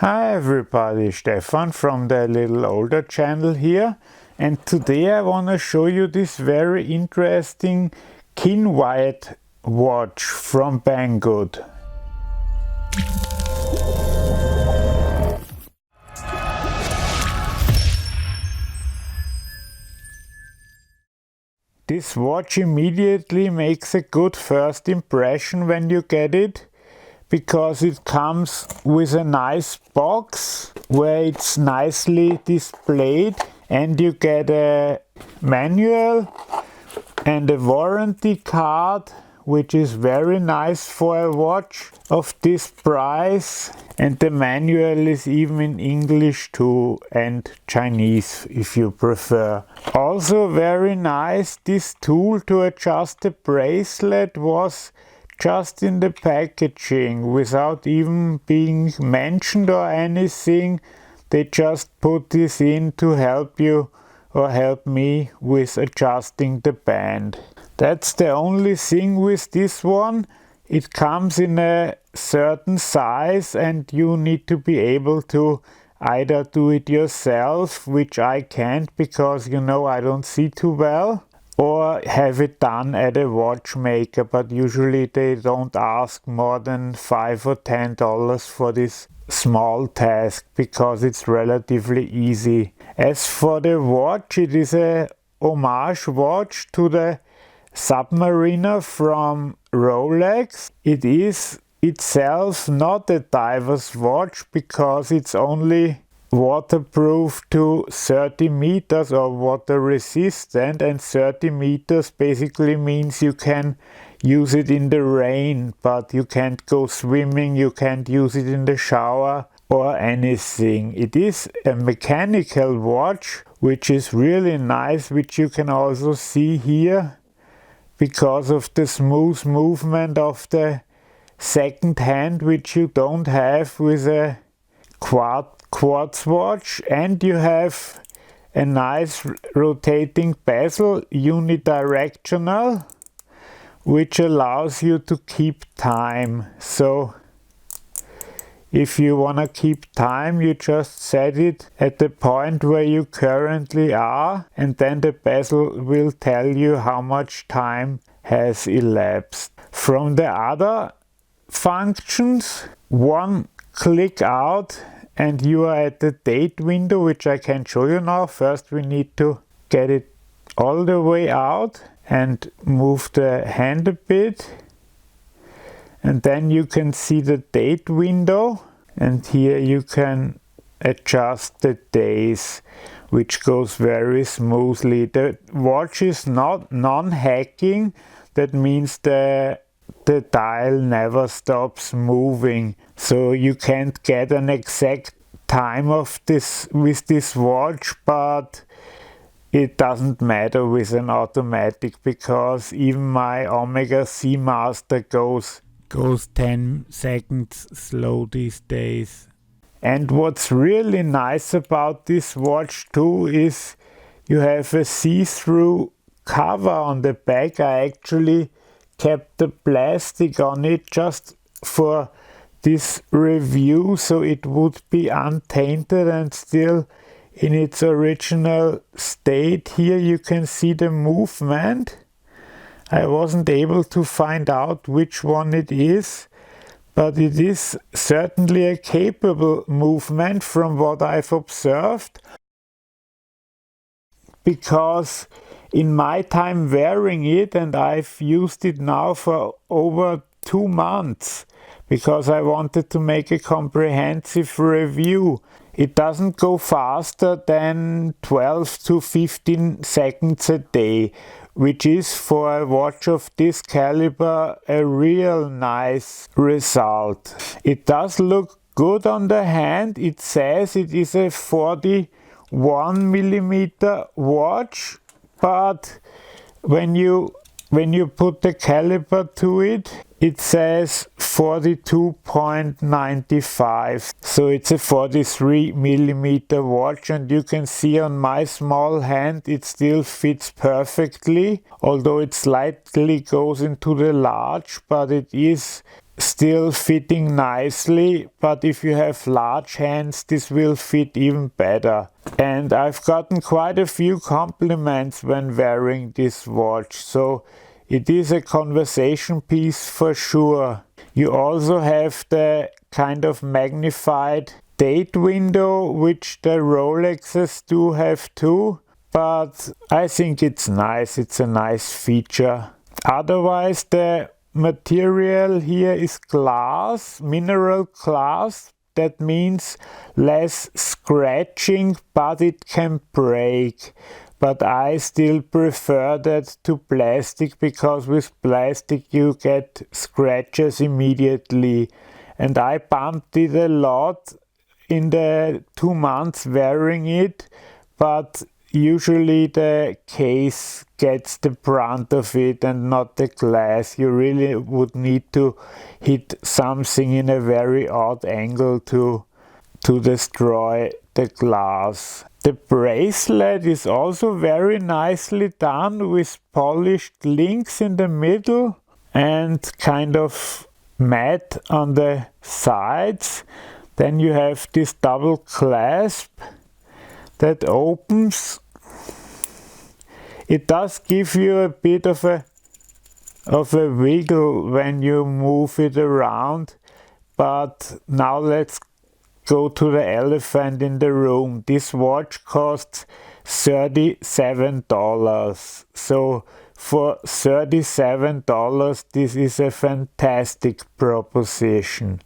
Hi everybody, Stefan from the Alittleolder channel here, and today I want to show you this very interesting Kinyued watch from Banggood. This watch immediately makes a good first impression when you get it, because it comes with a nice box where it's nicely displayed, and you get a manual and a warranty card, which is very nice for a watch of this price, and the manual is even in English too, and Chinese if you prefer. Also very nice, this tool to adjust the bracelet was just in the packaging without even being mentioned or anything. They just put this in to help you or help me with adjusting the band. That's the only thing with this one. It comes in a certain size and you need to be able to either do it yourself, which I can't because I don't see too well, or have it done at a watchmaker, but usually they don't ask more than $5 or $10 for this small task because it's relatively easy. As for the watch, it is a homage watch to the Submariner from Rolex. It is itself not a diver's watch because it's only waterproof to 30 meters or water resistant, and 30 meters basically means you can use it in the rain, but you can't go swimming, you can't use it in the shower or anything. It is a mechanical watch, which is really nice, which you can also see here because of the smooth movement of the second hand, which you don't have with a quartz watch. And you have a nice rotating bezel, unidirectional, which allows you to keep time. So if you want to keep time, you just set it at the point where you currently are, and then the bezel will tell you how much time has elapsed. From the other functions, one click out and you are at the date window, which I can show you now. First we need to get it all the way out and move the hand a bit, and then you can see the date window, and here you can adjust the days, which goes very smoothly. The watch is not non-hacking, that means the dial never stops moving, so you can't get an exact time of this with this watch, but it doesn't matter with an automatic because even my Omega Seamaster goes 10 seconds slow these days. And what's really nice about this watch too is you have a see-through cover on the back. I actually kept the plastic on it just for this review, so it would be untainted and still in its original state. Here you can see the movement. I wasn't able to find out which one it is, but it is certainly a capable movement from what I've observed, because in my time wearing it, and I've used it now for over 2 months because I wanted to make a comprehensive review, it doesn't go faster than 12 to 15 seconds a day, which is for a watch of this caliber a real nice result. It does look good on the hand. It says it is a 41 millimeter watch, but when you put the caliber to it, it says 42.95, so it's a 43 millimeter watch, and you can see on my small hand it still fits perfectly, although it slightly goes into the large, but it is still fitting nicely, but if you have large hands, this will fit even better. And I've gotten quite a few compliments when wearing this watch, so it is a conversation piece for sure. You also have the kind of magnified date window, which the Rolexes do have too, but I think it's nice. It's a nice feature. Otherwise, the material here is glass, mineral glass. That means less scratching, but it can break. But I still prefer that to plastic, because with plastic you get scratches immediately. And I bumped it a lot in the 2 months wearing it, but usually the case gets the brunt of it and not the glass. You really would need to hit something in a very odd angle to destroy the glass. The bracelet is also very nicely done with polished links in the middle and kind of matte on the sides. Then you have this double clasp that opens. It does give you a bit of a wiggle when you move it around, but now let's go to the elephant in the room. This watch costs $37. So for $37, this is a fantastic proposition,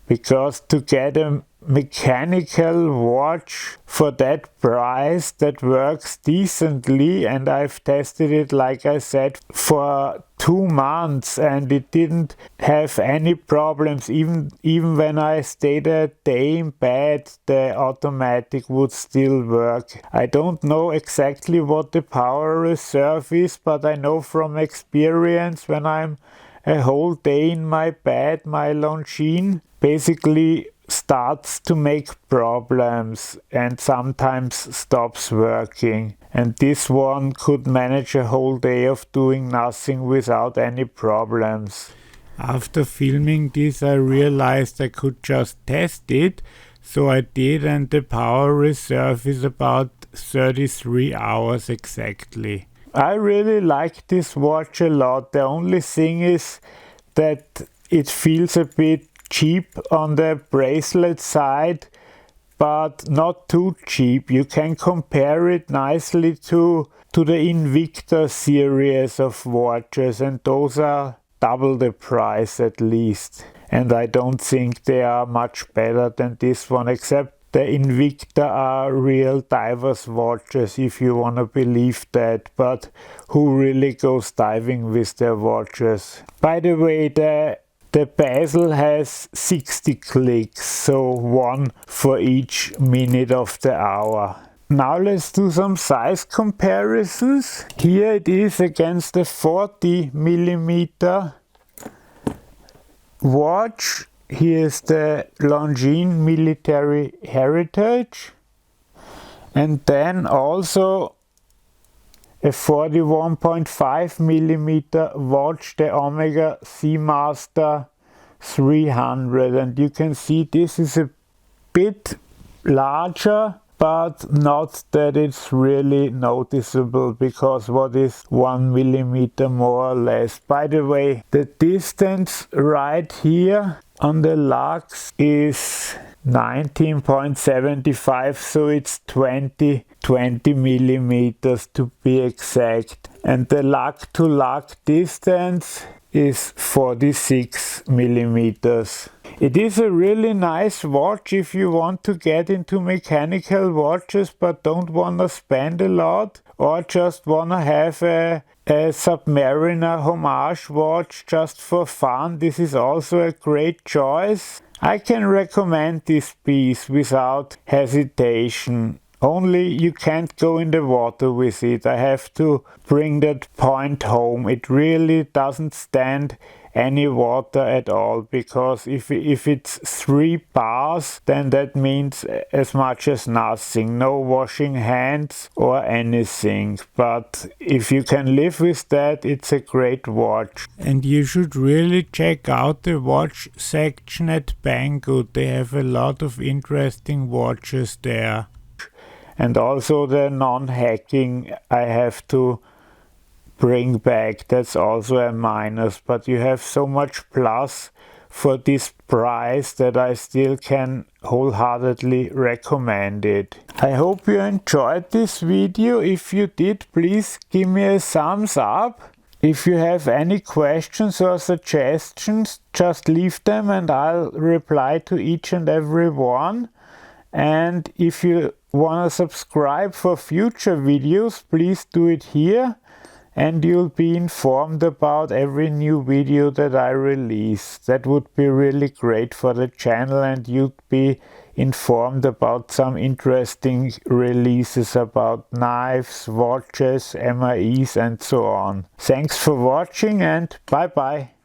because to get a mechanical watch for that price that works decently, and I've tested it, like I said, for 2 months, and it didn't have any problems. Even when I stayed a day in bed, the automatic would still work. I don't know exactly what the power reserve is, but I know from experience, when I'm a whole day in my bed, my Longines basically starts to make problems and sometimes stops working. And this one could manage a whole day of doing nothing without any problems. After filming this, I realized I could just test it, so I did, and the power reserve is about 33 hours exactly. I really like this watch a lot. The only thing is that it feels a bit cheap on the bracelet side, but not too cheap. You can compare it nicely to the Invicta series of watches, and those are double the price at least. And I don't think they are much better than this one, except the Invicta are real divers watches, if you want to believe that, but who really goes diving with their watches? By the way, the bezel has 60 clicks, so 1 for each minute of the hour. Now let's do some size comparisons. Here it is against the 40mm watch. Here's the Longines Military Heritage, and then also a 41.5mm watch, the Omega Seamaster 300, and you can see this is a bit larger, but not that it's really noticeable, because what is 1mm more or less. By the way, the distance right here on the lux is 19.75, so it's 20 millimeters to be exact, and the lug to lug distance is 46 millimeters. It is a really nice watch if you want to get into mechanical watches but don't want to spend a lot, or just want to have a Submariner homage watch just for fun. This is also a great choice. I can recommend this piece without hesitation. Only you can't go in the water with it. I have to bring that point home. It really doesn't stand any water at all, because if it's 3 bars, then that means as much as nothing, no washing hands or anything. But if you can live with that, it's a great watch. And you should really check out the watch section at Banggood. They have a lot of interesting watches there. And also the non-hacking I have to bring back. That's also a minus, but you have so much plus for this price that I still can wholeheartedly recommend it. I hope you enjoyed this video. If you did, please give me a thumbs up. If you have any questions or suggestions, just leave them and I'll reply to each and every one. And if you want to subscribe for future videos, please do it here, and you'll be informed about every new video that I release. That would be really great for the channel, and you'd be informed about some interesting releases about knives, watches, MIEs and so on. Thanks for watching and bye bye.